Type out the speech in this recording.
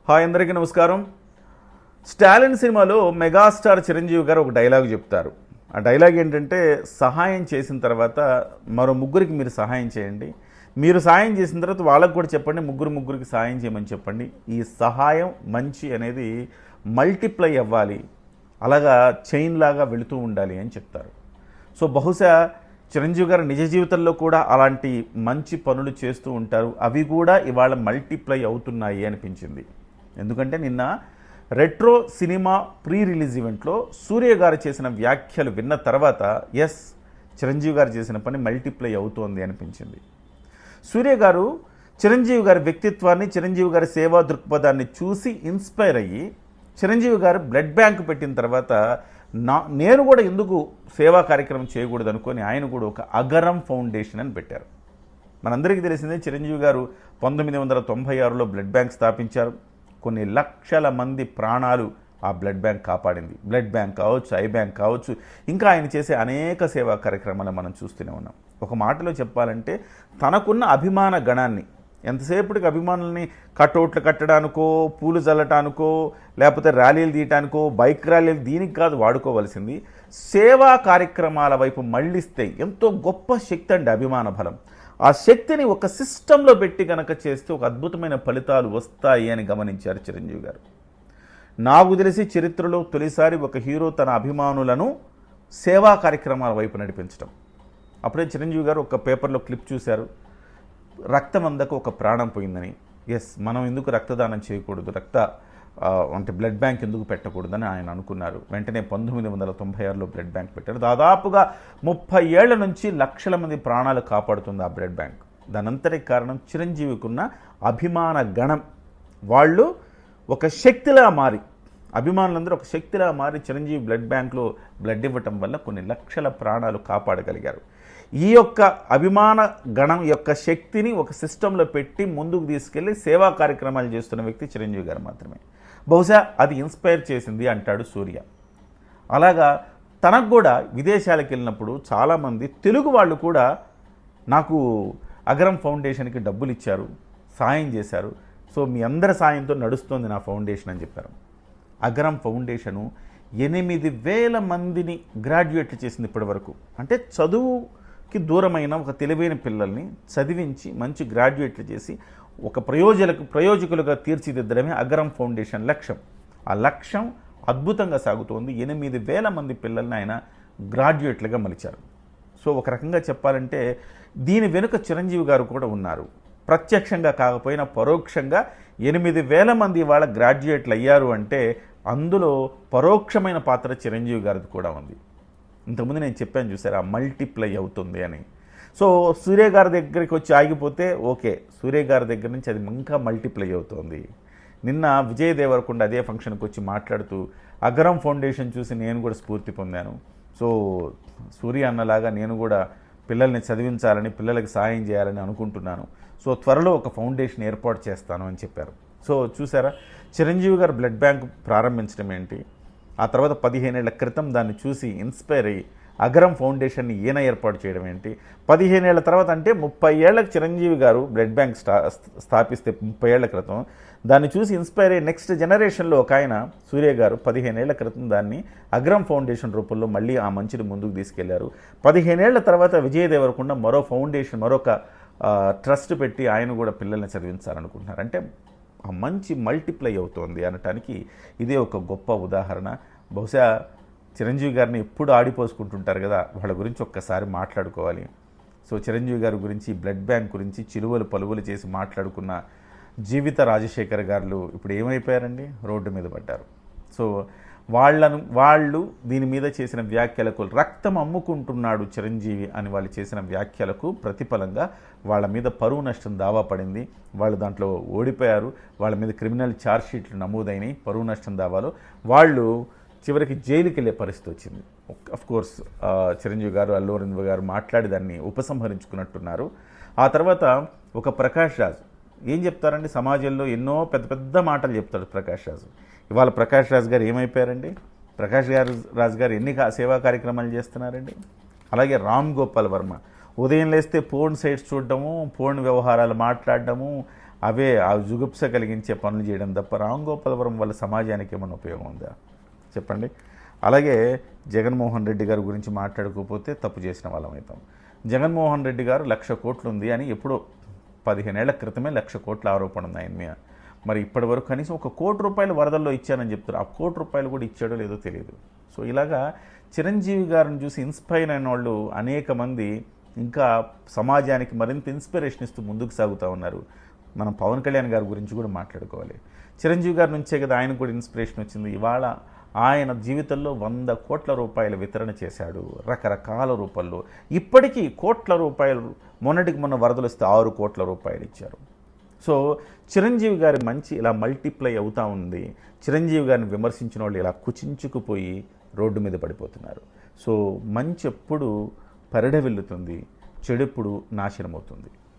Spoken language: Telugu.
హాయ్ అందరికీ నమస్కారం. స్టాలిన్ సినిమాలో మెగాస్టార్ చిరంజీవి గారు ఒక డైలాగ్ చెప్తారు. ఆ డైలాగ్ ఏంటంటే, సహాయం చేసిన తర్వాత మరో ముగ్గురికి మీరు సహాయం చేయండి, మీరు సహాయం చేసిన తర్వాత వాళ్ళకు కూడా చెప్పండి, ముగ్గురికి సహాయం చేయమని చెప్పండి. ఈ సహాయం మంచి అనేది మల్టిప్లై అవ్వాలి, అలాగా చైన్ లాగా వెళుతూ ఉండాలి అని చెప్తారు. సో బహుశా చిరంజీవి గారు నిజ జీవితంలో కూడా అలాంటి మంచి పనులు చేస్తూ ఉంటారు. అవి కూడా ఇవాళ మల్టిప్లై అవుతున్నాయి అనిపించింది. ఎందుకంటే నిన్న రెట్రో సినిమా ప్రీ రిలీజ్ ఈవెంట్లో సూర్య గారు చేసిన వ్యాఖ్యలు విన్న తర్వాత ఎస్, చిరంజీవి గారు చేసిన పని మల్టిప్లై అవుతోంది అనిపించింది. సూర్య గారు చిరంజీవి గారి వ్యక్తిత్వాన్ని, చిరంజీవి గారి సేవా దృక్పథాన్ని చూసి ఇన్స్పైర్ అయ్యి, చిరంజీవి గారు బ్లడ్ బ్యాంక్ పెట్టిన తర్వాత నేను కూడా ఎందుకు సేవా కార్యక్రమం చేయకూడదు అనుకొని ఆయన కూడా ఒక అగరం ఫౌండేషన్ అని పెట్టారు. మనందరికీ తెలిసిందే, చిరంజీవి గారు 1996లో బ్లడ్ బ్యాంక్ స్థాపించారు. కొన్ని లక్షల మంది ప్రాణాలు ఆ బ్లడ్ బ్యాంక్ కాపాడింది. బ్లడ్ బ్యాంక్ కావచ్చు, ఐ బ్యాంక్ కావచ్చు, ఇంకా ఆయన చేసే అనేక సేవా కార్యక్రమాలు మనం చూస్తూనే ఉన్నాం. ఒక మాటలో చెప్పాలంటే, తనకున్న అభిమాన గణాన్ని, ఎంతసేపటికి అభిమానుల్ని కట్అవుట్లు కట్టడానికో, పూలు చల్లటానికో, లేకపోతే ర్యాలీలు తీయటానికో, బైక్ ర్యాలీలు దీనికి కాదు వాడుకోవాల్సింది, సేవా కార్యక్రమాల వైపు మళ్ళిస్తే ఎంతో గొప్ప శక్తి అండి అభిమాన బలం. ఆ శక్తిని ఒక సిస్టంలో పెట్టి కనుక చేస్తే ఒక అద్భుతమైన ఫలితాలు వస్తాయి అని గమనించారు చిరంజీవి గారు. నాకు తెలిసి చరిత్రలో తొలిసారి ఒక హీరో తన అభిమానులను సేవా కార్యక్రమాల వైపు నడిపించడం. అప్పుడే చిరంజీవి గారు ఒక పేపర్లో క్లిప్ చూశారు, రక్తం అందక ఒక ప్రాణం పోయిందని. ఎస్, మనం ఎందుకు రక్తదానం చేయకూడదు, అంటే బ్లడ్ బ్యాంక్ ఎందుకు పెట్టకూడదని ఆయన అనుకున్నారు. వెంటనే 1996లో బ్లడ్ బ్యాంక్ పెట్టారు. దాదాపుగా 30 ఏళ్ల నుంచి లక్షల మంది ప్రాణాలు కాపాడుతుంది ఆ బ్లడ్ బ్యాంక్. దానంతటికి కారణం చిరంజీవికి ఉన్న అభిమాన గణం. వాళ్ళు ఒక శక్తిలా మారి, అభిమానులందరూ ఒక శక్తిలా మారి చిరంజీవి బ్లడ్ బ్యాంక్లో బ్లడ్ ఇవ్వటం వల్ల కొన్ని లక్షల ప్రాణాలు కాపాడగలిగారు. ఈ యొక్క అభిమాన గణం యొక్క శక్తిని ఒక సిస్టంలో పెట్టి ముందుకు తీసుకెళ్లి సేవా కార్యక్రమాలు చేస్తున్న వ్యక్తి చిరంజీవి గారు మాత్రమే. బహుశా అది ఇన్స్పైర్ చేసింది అంటాడు సూర్య. అలాగా తనకు కూడా విదేశాలకు వెళ్ళినప్పుడు చాలామంది తెలుగు వాళ్ళు కూడా నాకు అగరం ఫౌండేషన్కి డబ్బులు ఇచ్చారు, సాయం చేశారు, సో మీ అందరి సాయంతో నడుస్తుంది నా ఫౌండేషన్ అని చెప్పారు. అగరం ఫౌండేషను 8,000 మందిని గ్రాడ్యుయేట్లు చేసింది ఇప్పటి వరకు. అంటే చదువుకి దూరమైన ఒక తెలివైన పిల్లల్ని చదివించి మంచి గ్రాడ్యుయేట్లు చేసి ఒక ప్రయోజకులుగా తీర్చిదిద్దడమే అగరం ఫౌండేషన్ లక్ష్యం. ఆ లక్ష్యం అద్భుతంగా సాగుతోంది. 8,000 మంది పిల్లల్ని ఆయన గ్రాడ్యుయేట్లుగా మలిచారు. సో ఒక రకంగా చెప్పాలంటే దీని వెనుక చిరంజీవి గారు కూడా ఉన్నారు. ప్రత్యక్షంగా కాకపోయినా పరోక్షంగా 8,000 మంది వాళ్ళ గ్రాడ్యుయేట్లు అయ్యారు అంటే అందులో పరోక్షమైన పాత్ర చిరంజీవి గారిది కూడా ఉంది. ఇంతకుముందు నేను చెప్పాను చూసారా, మల్టిప్లై అవుతుంది అని. సో సూర్య గారి దగ్గరికి వచ్చి ఆగిపోతే ఓకే, సూర్య గారి దగ్గర నుంచి అది ఇంకా మల్టిప్లై అవుతుంది. నిన్న విజయ్ దేవరకొండ అదే ఫంక్షన్కి వచ్చి మాట్లాడుతూ అగరం ఫౌండేషన్ చూసి నేను కూడా స్ఫూర్తి పొందాను. సో సూర్య అన్నలాగా నేను కూడా పిల్లల్ని చదివించాలని, పిల్లలకి సాయం చేయాలని అనుకుంటున్నాను. సో త్వరలో ఒక ఫౌండేషన్ ఏర్పాటు చేస్తాను అని చెప్పారు. సో చూసారా, చిరంజీవి గారు బ్లడ్ బ్యాంక్ ప్రారంభించడం ఏంటి, ఆ తర్వాత 15 ఏళ్ల క్రితం దాన్ని చూసి ఇన్స్పైర్ అయ్యి అగరం ఫౌండేషన్ని ఈయన ఏర్పాటు చేయడం ఏంటి, 15 ఏళ్ల తర్వాత అంటే 30 ఏళ్లకు చిరంజీవి గారు బ్లడ్ బ్యాంక్ స్థాపిస్తే 30 ఏళ్ల క్రితం దాన్ని చూసి ఇన్స్పైర్ అయ్యి నెక్స్ట్ జనరేషన్లో ఒక ఆయన సూర్య గారు 15 ఏళ్ల క్రితం దాన్ని అగరం ఫౌండేషన్ రూపంలో మళ్ళీ ఆ మంచిని ముందుకు తీసుకెళ్లారు. 15 ఏళ్ల తర్వాత విజయ్ దేవరకొండ మరో ఫౌండేషన్, మరొక ట్రస్ట్ పెట్టి ఆయన కూడా పిల్లల్ని చదివించాలనుకుంటున్నారు. అంటే ఆ మంచి మల్టిప్లై అవుతోంది అనటానికి ఇదే ఒక గొప్ప ఉదాహరణ. బహుశా చిరంజీవి గారిని ఎప్పుడు ఆడిపోసుకుంటుంటారు కదా, వాళ్ళ గురించి ఒక్కసారి మాట్లాడుకోవాలి. సో చిరంజీవి గారి గురించి, బ్లడ్ బ్యాంక్ గురించి చిలువలు పలువులు చేసి మాట్లాడుకున్న జీవిత రాజశేఖర్ గారు ఇప్పుడు ఏమైపోయారండి, రోడ్డు మీద పడ్డారు. సో వాళ్ళు దీని మీద చేసిన వ్యాఖ్యలకు, రక్తం అమ్ముకుంటున్నాడు చిరంజీవి అని వాళ్ళు చేసిన వ్యాఖ్యలకు ప్రతిఫలంగా వాళ్ళ మీద పరువు నష్టం దావా పడింది. వాళ్ళు దాంట్లో ఓడిపోయారు. వాళ్ళ మీద క్రిమినల్ ఛార్జ్షీట్లు నమోదైనాయి. పరువు నష్టం దావాలో వాళ్ళు చివరికి జైలుకి వెళ్ళే పరిస్థితి వచ్చింది. కోర్స్ చిరంజీవి గారు, అల్లు అరవింద్ గారు మాట్లాడి దాన్ని ఉపసంహరించుకున్నట్టున్నారు. ఆ తర్వాత ఒక ప్రకాష్ రాజ్ ఏం చెప్తారండి, సమాజంలో ఎన్నో పెద్ద పెద్ద మాటలు చెప్తాడు ప్రకాష్ రాజు. ఇవాళ ప్రకాష్ రాజ్ గారు ఏమైపోయారండి, ప్రకాష్ రాజ్ గారు ఎన్ని సేవా కార్యక్రమాలు చేస్తున్నారండి. అలాగే రామ్ గోపాల్ వర్మ ఉదయం లేస్తే ఫోన్ సైట్స్ చూడడము, ఫోన్ వ్యవహారాలు మాట్లాడడము, అవే ఆ జుగుప్స కలిగించే పనులు చేయడం తప్ప రామ్ గోపాల్ వర్మ వల్ల సమాజానికి ఏమైనా ఉపయోగం ఉందా చెప్పండి. అలాగే జగన్మోహన్ రెడ్డి గారి గురించి మాట్లాడుకోకపోతే తప్పు చేసిన వాళ్ళం అవుతాం. జగన్మోహన్ రెడ్డి గారు 1,00,000 కోట్లు ఉంది అని ఎప్పుడో 15 ఏళ్ల క్రితమే 1,00,000 కోట్ల ఆరోపణ ఉంది ఆయన మీద. మరి ఇప్పటి వరకు కనీసం ₹1 కోటి వరదల్లో ఇచ్చానని చెప్తారు. ఆ ₹1 కోటి కూడా ఇచ్చాడో లేదో తెలియదు. సో ఇలాగా చిరంజీవి గారిని చూసి ఇన్స్పైర్ అయిన వాళ్ళు అనేక మంది ఇంకా సమాజానికి మరింత ఇన్స్పిరేషన్ ఇస్తూ ముందుకు సాగుతూ ఉన్నారు. మనం పవన్ కళ్యాణ్ గారి గురించి కూడా మాట్లాడుకోవాలి. చిరంజీవి గారి నుంచే కదా ఆయనకు కూడా ఇన్స్పిరేషన్ వచ్చింది. ఇవాళ ఆయన జీవితంలో ₹100 కోట్ల వితరణ చేశాడు రకరకాల రూపాల్లో. ఇప్పటికీ ₹1 కోట్ల, మొన్నటికి మొన్న వరదలు వస్తే ₹6 కోట్ల ఇచ్చారు. సో చిరంజీవి గారి మంచి ఇలా మల్టిప్లై అవుతూ ఉంది. చిరంజీవి గారిని విమర్శించిన వాళ్ళు ఇలా కుచించుకుపోయి రోడ్డు మీద పడిపోతున్నారు. సో మంచి ఎప్పుడు పరిడవిల్లుతుంది, చెడెప్పుడు నాశనమవుతుంది.